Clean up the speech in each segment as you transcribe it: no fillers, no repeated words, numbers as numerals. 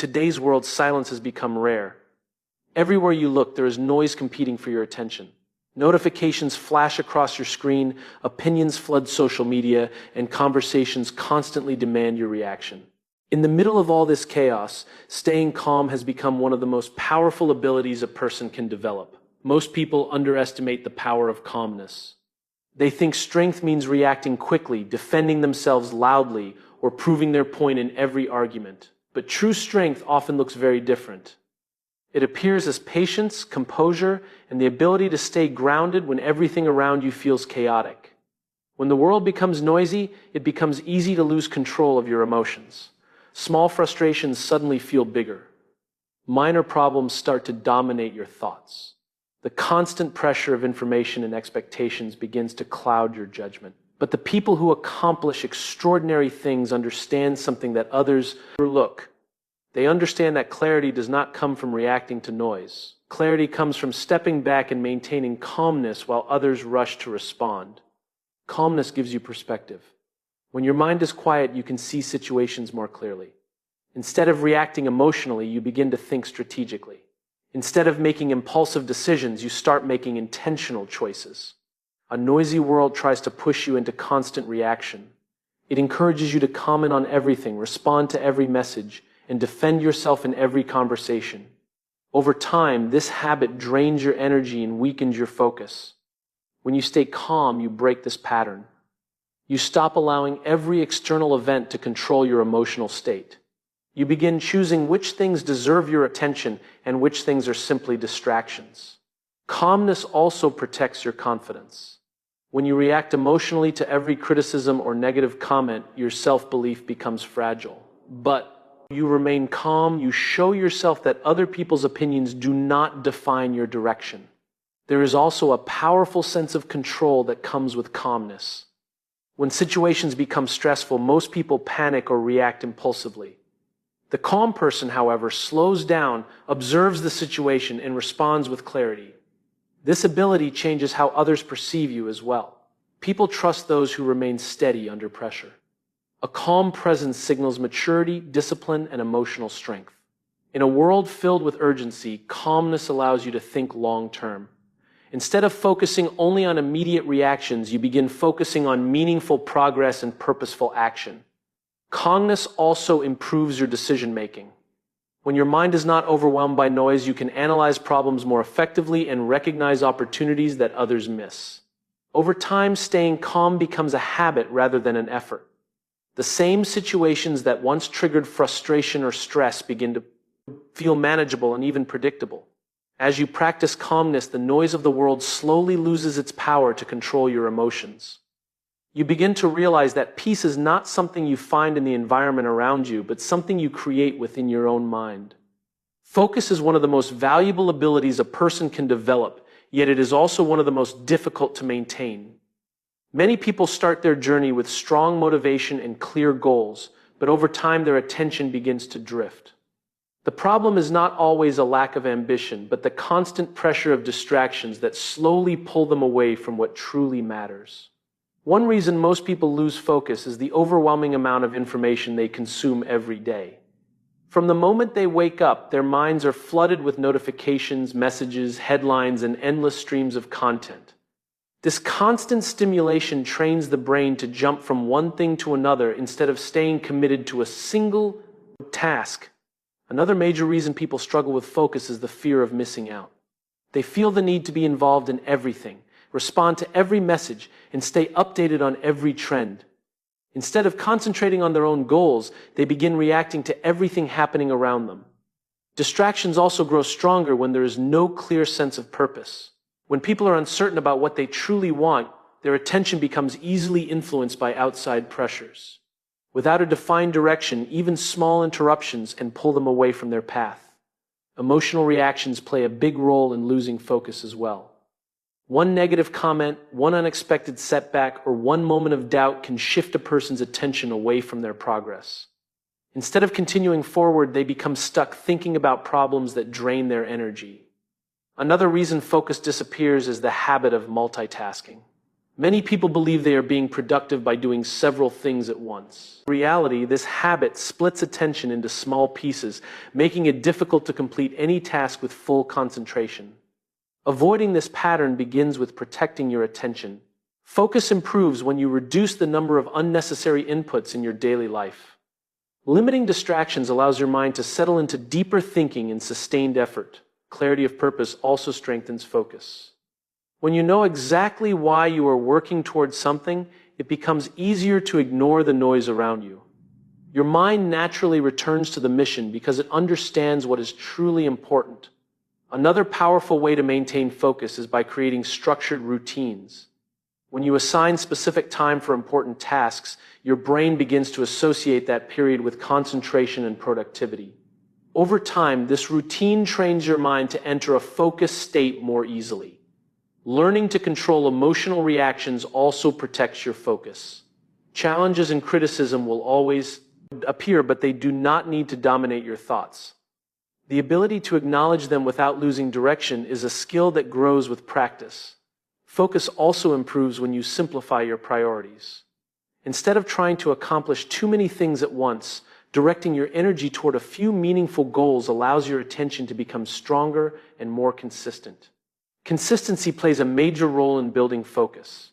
today's world, silence has become rare. Everywhere you look, there is noise competing for your attention. Notifications flash across your screen, opinions flood social media, and conversations constantly demand your reaction. In the middle of all this chaos, staying calm has become one of the most powerful abilities a person can develop. Most people underestimate the power of calmness. They think strength means reacting quickly, defending themselves loudly, or proving their point in every argument. But true strength often looks very different. It appears as patience, composure, and the ability to stay grounded when everything around you feels chaotic. When the world becomes noisy, it becomes easy to lose control of your emotions. Small frustrations suddenly feel bigger. Minor problems start to dominate your thoughts. The constant pressure of information and expectations begins to cloud your judgment. But the people who accomplish extraordinary things understand something that others overlook. They understand that clarity does not come from reacting to noise. Clarity comes from stepping back and maintaining calmness while others rush to respond. Calmness gives you perspective. When your mind is quiet, you can see situations more clearly. Instead of reacting emotionally, you begin to think strategically. Instead of making impulsive decisions, you start making intentional choices. A noisy world tries to push you into constant reaction. It encourages you to comment on everything, respond to every message, and defend yourself in every conversation. Over time, this habit drains your energy and weakens your focus. When you stay calm, you break this pattern. You stop allowing every external event to control your emotional state. You begin choosing which things deserve your attention and which things are simply distractions. Calmness also protects your confidence. When you react emotionally to every criticism or negative comment, your self-belief becomes fragile. But you remain calm, you show yourself that other people's opinions do not define your direction. There is also a powerful sense of control that comes with calmness. When situations become stressful, most people panic or react impulsively. The calm person, however, slows down, observes the situation, and responds with clarity. This ability changes how others perceive you as well. People trust those who remain steady under pressure. A calm presence signals maturity, discipline, and emotional strength. In a world filled with urgency, calmness allows you to think long-term. Instead of focusing only on immediate reactions, you begin focusing on meaningful progress and purposeful action. Calmness also improves your decision-making. When your mind is not overwhelmed by noise, you can analyze problems more effectively and recognize opportunities that others miss. Over time, staying calm becomes a habit rather than an effort. The same situations that once triggered frustration or stress begin to feel manageable and even predictable. As you practice calmness, the noise of the world slowly loses its power to control your emotions. You begin to realize that peace is not something you find in the environment around you, but something you create within your own mind. Focus is one of the most valuable abilities a person can develop, yet it is also one of the most difficult to maintain. Many people start their journey with strong motivation and clear goals, but over time their attention begins to drift. The problem is not always a lack of ambition, but the constant pressure of distractions that slowly pull them away from what truly matters. One reason most people lose focus is the overwhelming amount of information they consume every day. From the moment they wake up, their minds are flooded with notifications, messages, headlines, and endless streams of content. This constant stimulation trains the brain to jump from one thing to another instead of staying committed to a single task. Another major reason people struggle with focus is the fear of missing out. They feel the need to be involved in everything, respond to every message, and stay updated on every trend. Instead of concentrating on their own goals, they begin reacting to everything happening around them. Distractions also grow stronger when there is no clear sense of purpose. When people are uncertain about what they truly want, their attention becomes easily influenced by outside pressures. Without a defined direction, even small interruptions can pull them away from their path. Emotional reactions play a big role in losing focus as well. One negative comment, one unexpected setback, or one moment of doubt can shift a person's attention away from their progress. Instead of continuing forward, they become stuck thinking about problems that drain their energy. Another reason focus disappears is the habit of multitasking. Many people believe they are being productive by doing several things at once. In reality, this habit splits attention into small pieces, making it difficult to complete any task with full concentration. Avoiding this pattern begins with protecting your attention. Focus improves when you reduce the number of unnecessary inputs in your daily life. Limiting distractions allows your mind to settle into deeper thinking and sustained effort. Clarity of purpose also strengthens focus. When you know exactly why you are working towards something, it becomes easier to ignore the noise around you. Your mind naturally returns to the mission because it understands what is truly important. Another powerful way to maintain focus is by creating structured routines. When you assign specific time for important tasks, your brain begins to associate that period with concentration and productivity. Over time, this routine trains your mind to enter a focused state more easily. Learning to control emotional reactions also protects your focus. Challenges and criticism will always appear, but they do not need to dominate your thoughts. The ability to acknowledge them without losing direction is a skill that grows with practice. Focus also improves when you simplify your priorities. Instead of trying to accomplish too many things at once, directing your energy toward a few meaningful goals allows your attention to become stronger and more consistent. Consistency plays a major role in building focus.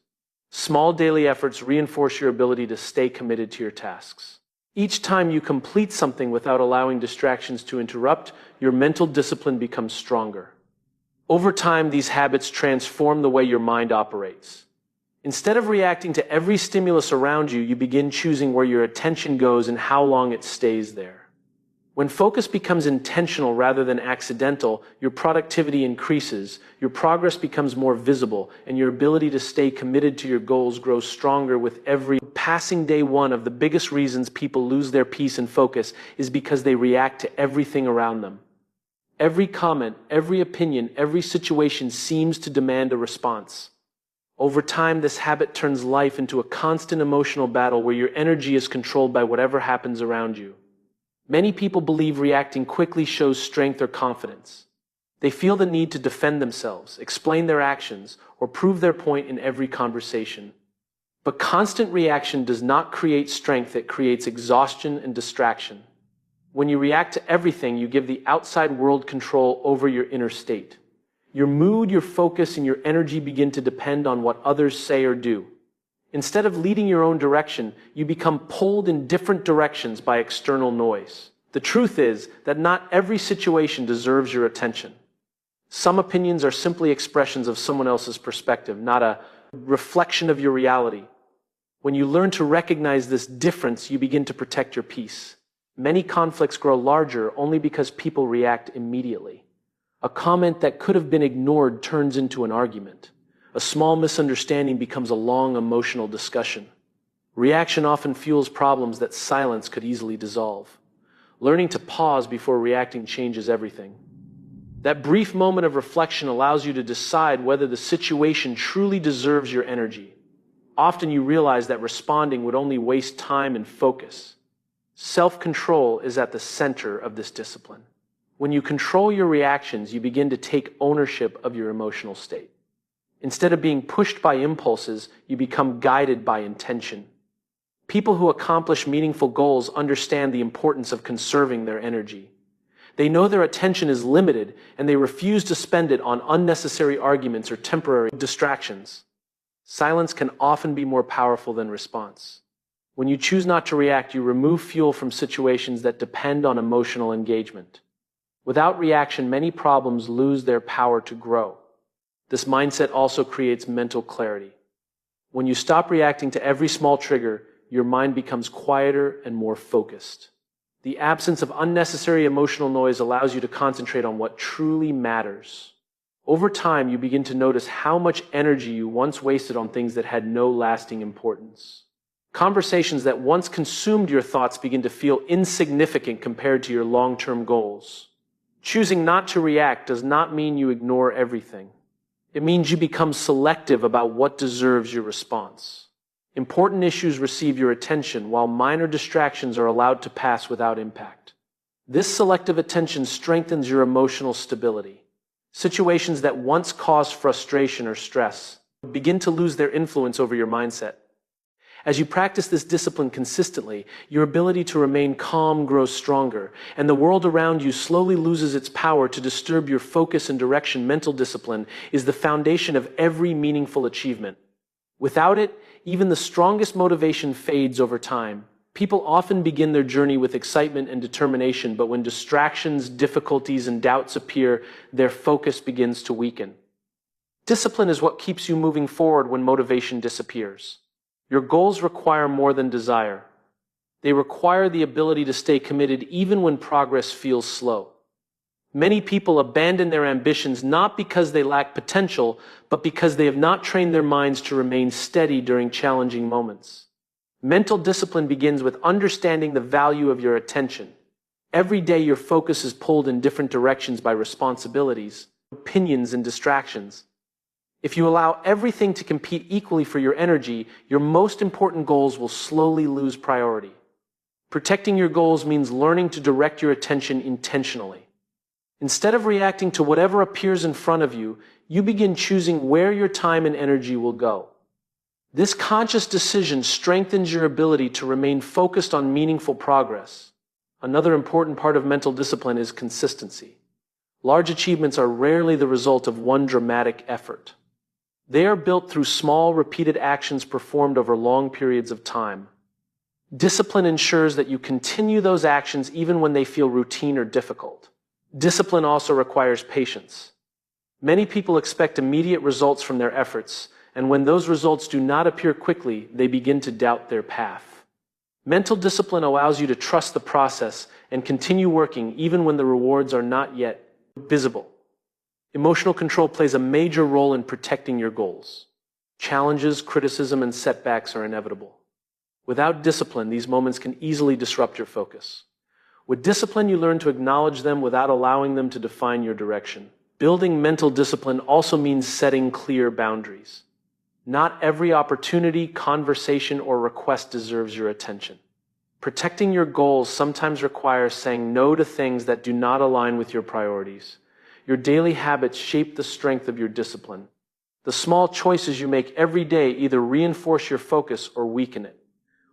Small daily efforts reinforce your ability to stay committed to your tasks. Each time you complete something without allowing distractions to interrupt, your mental discipline becomes stronger. Over time, these habits transform the way your mind operates. Instead of reacting to every stimulus around you, you begin choosing where your attention goes and how long it stays there. When focus becomes intentional rather than accidental, your productivity increases, your progress becomes more visible, and your ability to stay committed to your goals grows stronger with every passing day. One of the biggest reasons people lose their peace and focus is because they react to everything around them. Every comment, every opinion, every situation seems to demand a response. Over time, this habit turns life into a constant emotional battle where your energy is controlled by whatever happens around you. Many people believe reacting quickly shows strength or confidence. They feel the need to defend themselves, explain their actions, or prove their point in every conversation. But constant reaction does not create strength, it creates exhaustion and distraction. When you react to everything, you give the outside world control over your inner state. Your mood, your focus, and your energy begin to depend on what others say or do. Instead of leading your own direction, you become pulled in different directions by external noise. The truth is that not every situation deserves your attention. Some opinions are simply expressions of someone else's perspective, not a reflection of your reality. When you learn to recognize this difference, you begin to protect your peace. Many conflicts grow larger only because people react immediately. A comment that could have been ignored turns into an argument. A small misunderstanding becomes a long emotional discussion. Reaction often fuels problems that silence could easily dissolve. Learning to pause before reacting changes everything. That brief moment of reflection allows you to decide whether the situation truly deserves your energy. Often you realize that responding would only waste time and focus. Self-control is at the center of this discipline. When you control your reactions, you begin to take ownership of your emotional state. Instead of being pushed by impulses, you become guided by intention. People who accomplish meaningful goals understand the importance of conserving their energy. They know their attention is limited, and they refuse to spend it on unnecessary arguments or temporary distractions. Silence can often be more powerful than response. When you choose not to react, you remove fuel from situations that depend on emotional engagement. Without reaction, many problems lose their power to grow. This mindset also creates mental clarity. When you stop reacting to every small trigger, your mind becomes quieter and more focused. The absence of unnecessary emotional noise allows you to concentrate on what truly matters. Over time, you begin to notice how much energy you once wasted on things that had no lasting importance. Conversations that once consumed your thoughts begin to feel insignificant compared to your long-term goals. Choosing not to react does not mean you ignore everything. It means you become selective about what deserves your response. Important issues receive your attention, while minor distractions are allowed to pass without impact. This selective attention strengthens your emotional stability. Situations that once caused frustration or stress begin to lose their influence over your mindset. As you practice this discipline consistently, your ability to remain calm grows stronger, and the world around you slowly loses its power to disturb your focus and direction. Mental discipline is the foundation of every meaningful achievement. Without it, even the strongest motivation fades over time. People often begin their journey with excitement and determination, but when distractions, difficulties, and doubts appear, their focus begins to weaken. Discipline is what keeps you moving forward when motivation disappears. Your goals require more than desire. They require the ability to stay committed even when progress feels slow. Many people abandon their ambitions not because they lack potential, but because they have not trained their minds to remain steady during challenging moments. Mental discipline begins with understanding the value of your attention. Every day your focus is pulled in different directions by responsibilities, opinions, and distractions. If you allow everything to compete equally for your energy, your most important goals will slowly lose priority. Protecting your goals means learning to direct your attention intentionally. Instead of reacting to whatever appears in front of you, you begin choosing where your time and energy will go. This conscious decision strengthens your ability to remain focused on meaningful progress. Another important part of mental discipline is consistency. Large achievements are rarely the result of one dramatic effort. They are built through small, repeated actions performed over long periods of time. Discipline ensures that you continue those actions even when they feel routine or difficult. Discipline also requires patience. Many people expect immediate results from their efforts, and when those results do not appear quickly, they begin to doubt their path. Mental discipline allows you to trust the process and continue working even when the rewards are not yet visible. Emotional control plays a major role in protecting your goals. Challenges, criticism, and setbacks are inevitable. Without discipline, these moments can easily disrupt your focus. With discipline, you learn to acknowledge them without allowing them to define your direction. Building mental discipline also means setting clear boundaries. Not every opportunity, conversation, or request deserves your attention. Protecting your goals sometimes requires saying no to things that do not align with your priorities. Your daily habits shape the strength of your discipline. The small choices you make every day either reinforce your focus or weaken it.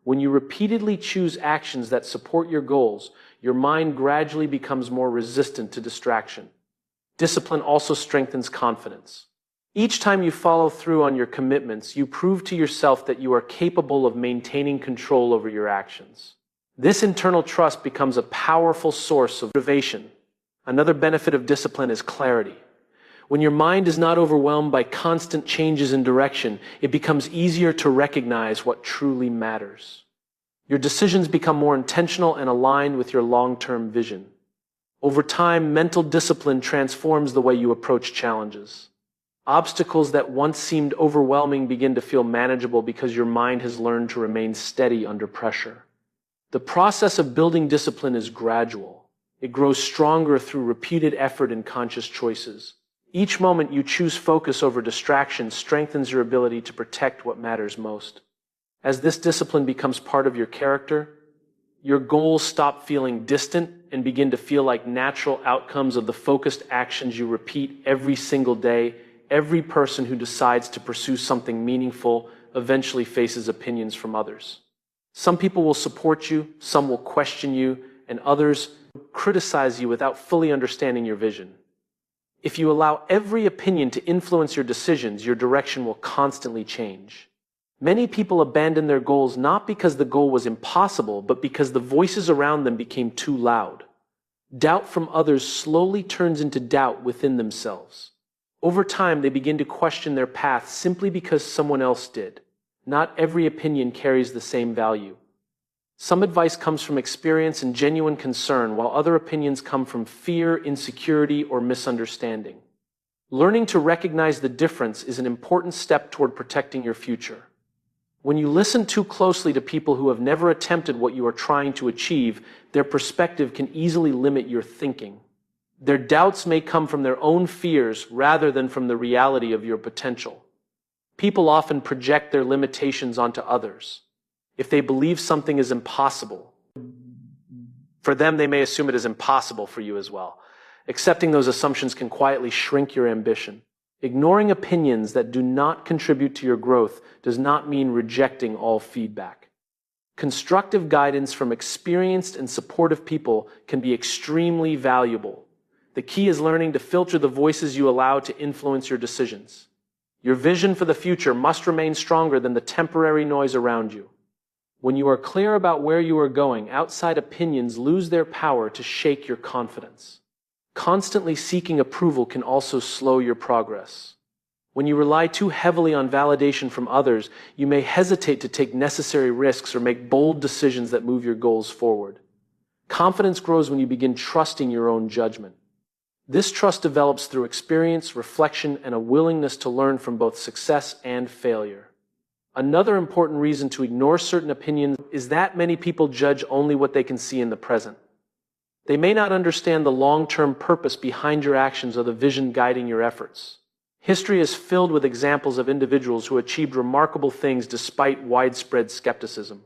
When you repeatedly choose actions that support your goals, your mind gradually becomes more resistant to distraction. Discipline also strengthens confidence. Each time you follow through on your commitments, you prove to yourself that you are capable of maintaining control over your actions. This internal trust becomes a powerful source of motivation. Another benefit of discipline is clarity. When your mind is not overwhelmed by constant changes in direction, it becomes easier to recognize what truly matters. Your decisions become more intentional and aligned with your long-term vision. Over time, mental discipline transforms the way you approach challenges. Obstacles that once seemed overwhelming begin to feel manageable because your mind has learned to remain steady under pressure. The process of building discipline is gradual. It grows stronger through repeated effort and conscious choices. Each moment you choose focus over distraction strengthens your ability to protect what matters most. As this discipline becomes part of your character, your goals stop feeling distant and begin to feel like natural outcomes of the focused actions you repeat every single day. Every person who decides to pursue something meaningful eventually faces opinions from others. Some people will support you, some will question you, and others criticize you without fully understanding your vision. If you allow every opinion to influence your decisions, your direction will constantly change. Many people abandon their goals not because the goal was impossible, but because the voices around them became too loud. Doubt from others slowly turns into doubt within themselves. Over time, they begin to question their path simply because someone else did. Not every opinion carries the same value. Some advice comes from experience and genuine concern, while other opinions come from fear, insecurity, or misunderstanding. Learning to recognize the difference is an important step toward protecting your future. When you listen too closely to people who have never attempted what you are trying to achieve, their perspective can easily limit your thinking. Their doubts may come from their own fears rather than from the reality of your potential. People often project their limitations onto others. If they believe something is impossible, for them, they may assume it is impossible for you as well. Accepting those assumptions can quietly shrink your ambition. Ignoring opinions that do not contribute to your growth does not mean rejecting all feedback. Constructive guidance from experienced and supportive people can be extremely valuable. The key is learning to filter the voices you allow to influence your decisions. Your vision for the future must remain stronger than the temporary noise around you. When you are clear about where you are going, outside opinions lose their power to shake your confidence. Constantly seeking approval can also slow your progress. When you rely too heavily on validation from others, you may hesitate to take necessary risks or make bold decisions that move your goals forward. Confidence grows when you begin trusting your own judgment. This trust develops through experience, reflection, and a willingness to learn from both success and failure. Another important reason to ignore certain opinions is that many people judge only what they can see in the present. They may not understand the long-term purpose behind your actions or the vision guiding your efforts. History is filled with examples of individuals who achieved remarkable things despite widespread skepticism.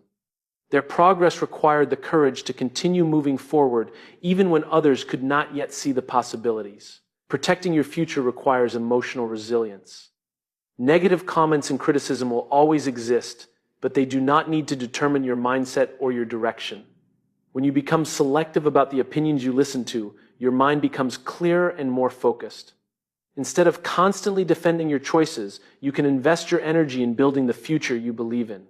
Their progress required the courage to continue moving forward even when others could not yet see the possibilities. Protecting your future requires emotional resilience. Negative comments and criticism will always exist, but they do not need to determine your mindset or your direction. When you become selective about the opinions you listen to, your mind becomes clearer and more focused. Instead of constantly defending your choices, you can invest your energy in building the future you believe in.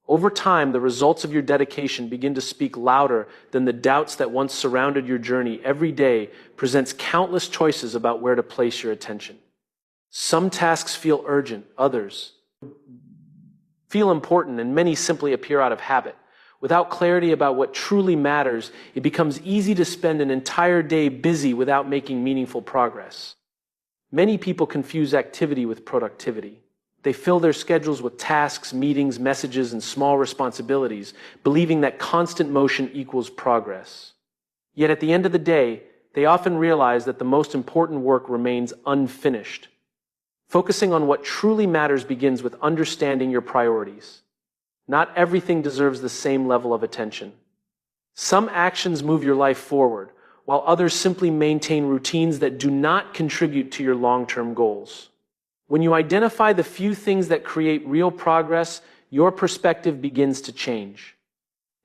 Over time, the results of your dedication begin to speak louder than the doubts that once surrounded your journey. Every day presents countless choices about where to place your attention. Some tasks feel urgent, others feel important, and many simply appear out of habit. Without clarity about what truly matters, it becomes easy to spend an entire day busy without making meaningful progress. Many people confuse activity with productivity. They fill their schedules with tasks, meetings, messages, and small responsibilities, believing that constant motion equals progress. Yet at the end of the day, they often realize that the most important work remains unfinished. Focusing on what truly matters begins with understanding your priorities. Not everything deserves the same level of attention. Some actions move your life forward, while others simply maintain routines that do not contribute to your long-term goals. When you identify the few things that create real progress, your perspective begins to change.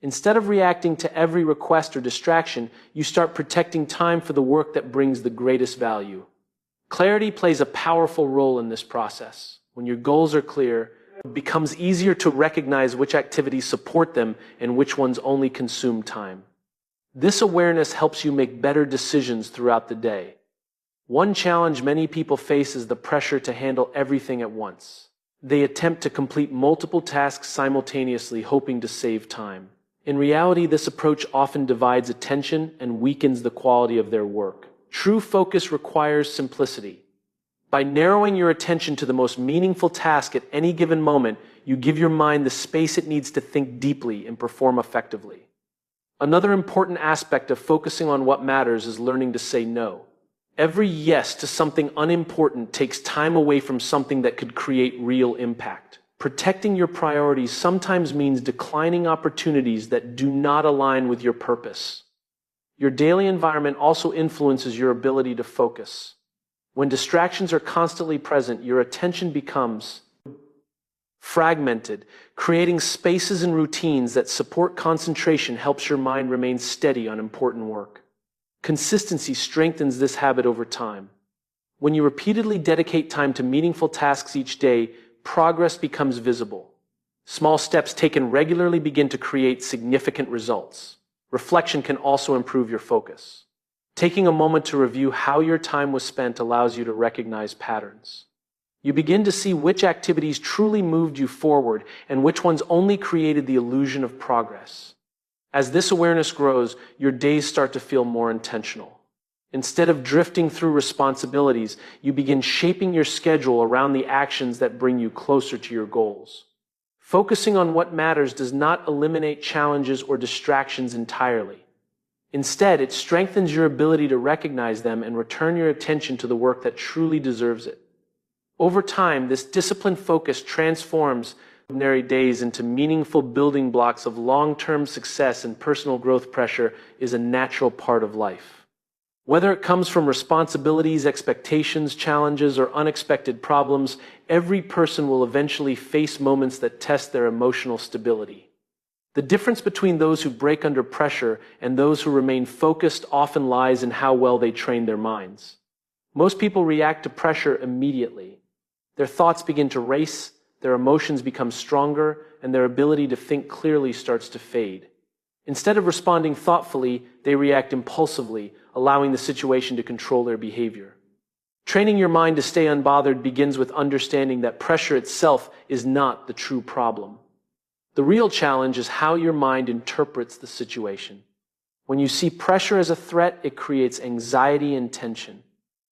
Instead of reacting to every request or distraction, you start protecting time for the work that brings the greatest value. Clarity plays a powerful role in this process. When your goals are clear, it becomes easier to recognize which activities support them and which ones only consume time. This awareness helps you make better decisions throughout the day. One challenge many people face is the pressure to handle everything at once. They attempt to complete multiple tasks simultaneously, hoping to save time. In reality, this approach often divides attention and weakens the quality of their work. True focus requires simplicity. By narrowing your attention to the most meaningful task at any given moment, you give your mind the space it needs to think deeply and perform effectively. Another important aspect of focusing on what matters is learning to say no. Every yes to something unimportant takes time away from something that could create real impact. Protecting your priorities sometimes means declining opportunities that do not align with your purpose. Your daily environment also influences your ability to focus. When distractions are constantly present, your attention becomes fragmented. Creating spaces and routines that support concentration helps your mind remain steady on important work. Consistency strengthens this habit over time. When you repeatedly dedicate time to meaningful tasks each day, progress becomes visible. Small steps taken regularly begin to create significant results. Reflection can also improve your focus. Taking a moment to review how your time was spent allows you to recognize patterns. You begin to see which activities truly moved you forward and which ones only created the illusion of progress. As this awareness grows, your days start to feel more intentional. Instead of drifting through responsibilities, you begin shaping your schedule around the actions that bring you closer to your goals. Focusing on what matters does not eliminate challenges or distractions entirely. Instead, it strengthens your ability to recognize them and return your attention to the work that truly deserves it. Over time, this disciplined focus transforms ordinary days into meaningful building blocks of long-term success, and personal growth. Pressure is a natural part of life. Whether it comes from responsibilities, expectations, challenges, or unexpected problems, every person will eventually face moments that test their emotional stability. The difference between those who break under pressure and those who remain focused often lies in how well they train their minds. Most people react to pressure immediately. Their thoughts begin to race, their emotions become stronger, and their ability to think clearly starts to fade. Instead of responding thoughtfully, they react impulsively, allowing the situation to control their behavior. Training your mind to stay unbothered begins with understanding that pressure itself is not the true problem. The real challenge is how your mind interprets the situation. When you see pressure as a threat, it creates anxiety and tension.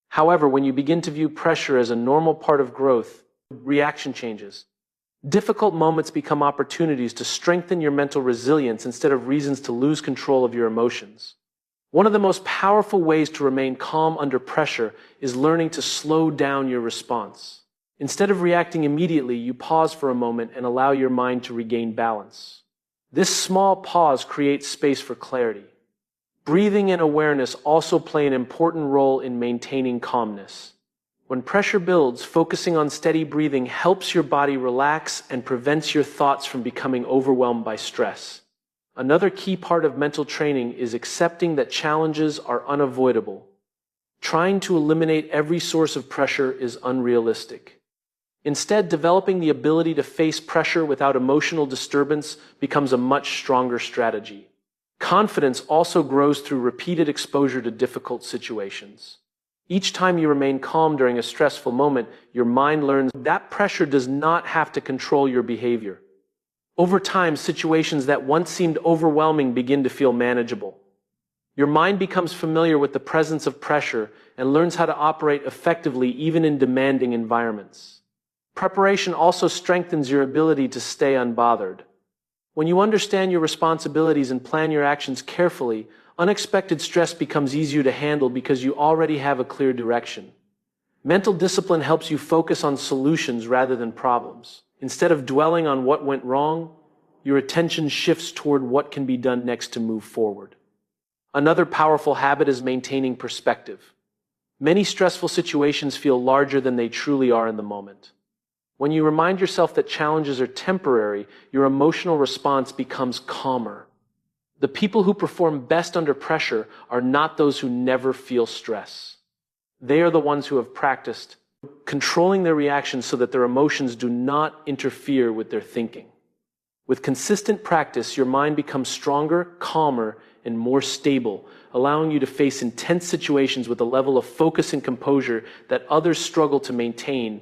However, when you begin to view pressure as a normal part of growth, reaction changes. Difficult moments become opportunities to strengthen your mental resilience instead of reasons to lose control of your emotions. One of the most powerful ways to remain calm under pressure is learning to slow down your response. Instead of reacting immediately, you pause for a moment and allow your mind to regain balance. This small pause creates space for clarity. Breathing and awareness also play an important role in maintaining calmness. When pressure builds, focusing on steady breathing helps your body relax and prevents your thoughts from becoming overwhelmed by stress. Another key part of mental training is accepting that challenges are unavoidable. Trying to eliminate every source of pressure is unrealistic. Instead, developing the ability to face pressure without emotional disturbance becomes a much stronger strategy. Confidence also grows through repeated exposure to difficult situations. Each time you remain calm during a stressful moment, your mind learns that pressure does not have to control your behavior. Over time, situations that once seemed overwhelming begin to feel manageable. Your mind becomes familiar with the presence of pressure and learns how to operate effectively even in demanding environments. Preparation also strengthens your ability to stay unbothered. When you understand your responsibilities and plan your actions carefully, unexpected stress becomes easier to handle because you already have a clear direction. Mental discipline helps you focus on solutions rather than problems. Instead of dwelling on what went wrong, your attention shifts toward what can be done next to move forward. Another powerful habit is maintaining perspective. Many stressful situations feel larger than they truly are in the moment. When you remind yourself that challenges are temporary, your emotional response becomes calmer. The people who perform best under pressure are not those who never feel stress. They are the ones who have practiced controlling their reactions so that their emotions do not interfere with their thinking. With consistent practice, your mind becomes stronger, calmer, and more stable, allowing you to face intense situations with a level of focus and composure that others struggle to maintain